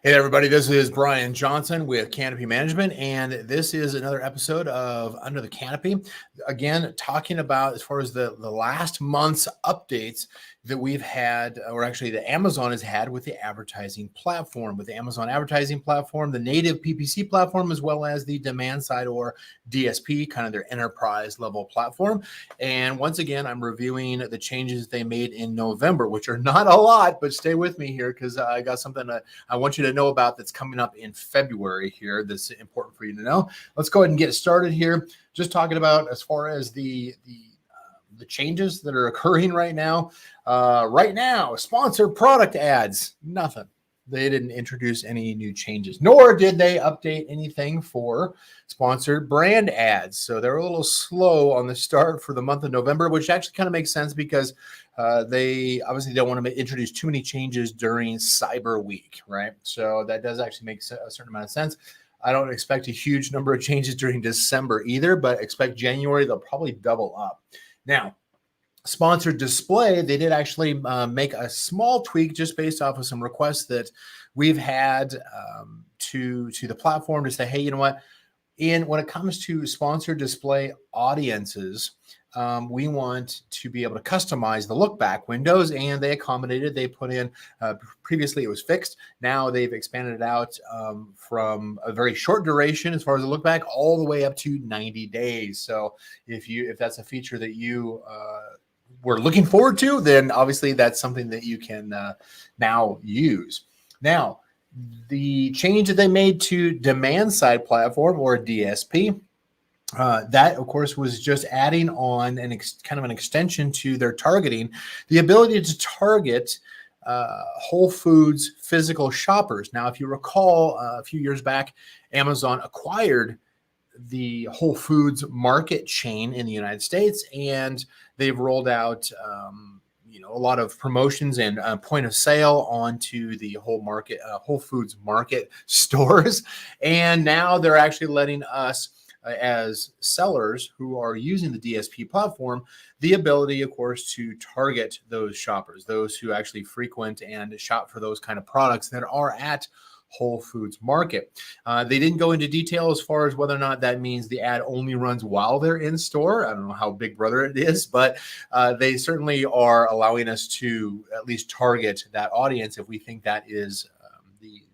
Hey everybody, this is Brian Johnson with Canopy Management, and this is another episode of Under the Canopy. Again, talking about as far as the last month's updates that we've had, or actually the Amazon has had with the advertising platform, with the Amazon advertising platform, the native PPC platform, as well as the demand side or DSP, kind of their enterprise level platform. And once again, I'm reviewing the changes they made in November, which are not a lot, but stay with me here because I got something that I want you to know about that's coming up in February here that's important for you to know. Let's go ahead and get started here. Just talking about as far as the changes that are occurring right now. Sponsored product ads, nothing. They didn't introduce any new changes, nor did they update anything for sponsored brand ads. So they're a little slow on the start for the month of November, which actually kind of makes sense because they obviously don't want to introduce too many changes during Cyber Week, right? So that does actually make a certain amount of sense. I don't expect a huge number of changes during December either, but expect January, they'll probably double up. Now, sponsored display, they did actually make a small tweak just based off of some requests that we've had to the platform to say, hey, you know what? When it comes to sponsored display audiences, we want to be able to customize the look back windows, and they accommodated. They put in previously it was fixed. Now they've expanded it out from a very short duration as far as the look back all the way up to 90 days. So if that's a feature that you were looking forward to, then obviously that's something that you can now use. Now, the change that they made to demand side platform or DSP, that, of course, was just adding on kind of an extension to their targeting, the ability to target Whole Foods physical shoppers. Now, if you recall, a few years back, Amazon acquired the Whole Foods market chain in the United States, and they've rolled out a lot of promotions and point of sale onto the Whole Foods market stores. And now they're actually letting us as sellers who are using the DSP platform, the ability, of course, to target those shoppers, those who actually frequent and shop for those kind of products that are at Whole Foods Market. They didn't go into detail as far as whether or not that means the ad only runs while they're in store. I don't know how Big Brother it is, but they certainly are allowing us to at least target that audience if we think that is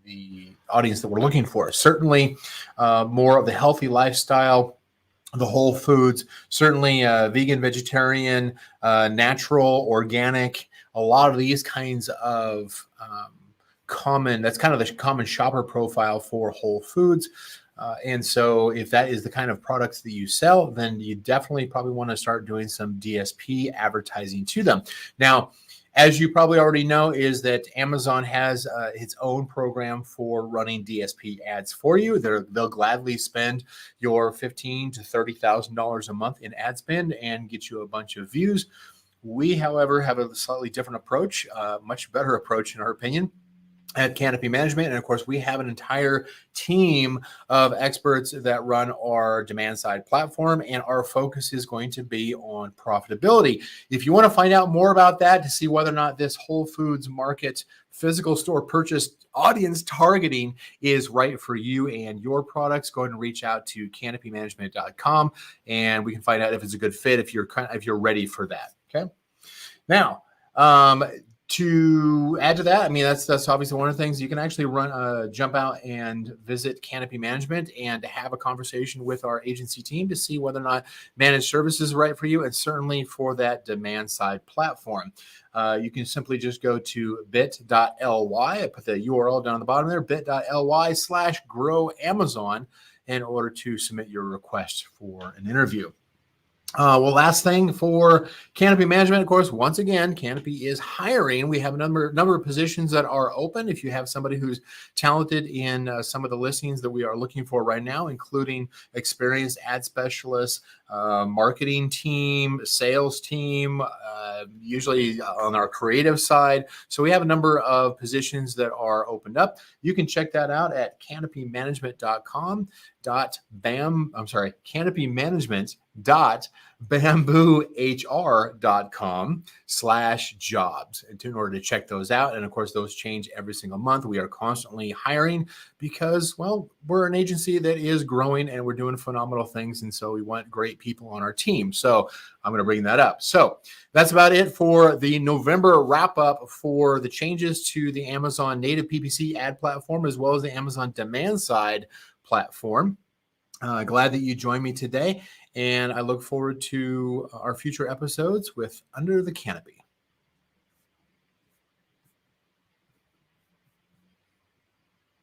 the audience that we're looking for. Certainly more of the healthy lifestyle, the whole foods, certainly vegan, vegetarian, natural, organic, a lot of these kinds of that's kind of the common shopper profile for Whole Foods. And so if that is the kind of products that you sell, then you definitely probably want to start doing some DSP advertising to them. Now, as you probably already know, is that Amazon has its own program for running DSP ads for you. They'll gladly spend your $15,000 to $30,000 a month in ad spend and get you a bunch of views. We, however, have a slightly different approach, much better approach in our opinion, at Canopy Management. And of course, we have an entire team of experts that run our demand side platform, and our focus is going to be on profitability. If you want to find out more about that to see whether or not this Whole Foods Market physical store purchase audience targeting is right for you and your products, go ahead and reach out to canopymanagement.com, and we can find out if it's a good fit, if you're ready for that. Okay. Now, to add to that, I mean, that's obviously one of the things you can actually jump out and visit Canopy Management and have a conversation with our agency team to see whether or not managed services is right for you, and certainly for that demand side platform. You can simply just go to bit.ly. I put the URL down on the bottom there, bit.ly/grow Amazon, in order to submit your request for an interview. Last thing for Canopy Management, of course, once again, Canopy is hiring. We have a number of positions that are open. If you have somebody who's talented in some of the listings that we are looking for right now, including experienced ad specialists, marketing team, sales team, usually on our creative side. So we have a number of positions that are opened up. You can check that out at canopymanagement.com. canopymanagement.bamboohr.com/jobs in order to check those out. And of course, those change every single month. We are constantly hiring because, well, we're an agency that is growing and we're doing phenomenal things. And so we want great people on our team. So I'm going to bring that up. So that's about it for the November wrap up for the changes to the Amazon native PPC ad platform, as well as the Amazon demand side platform. Glad that you joined me today, and I look forward to our future episodes with Under the Canopy.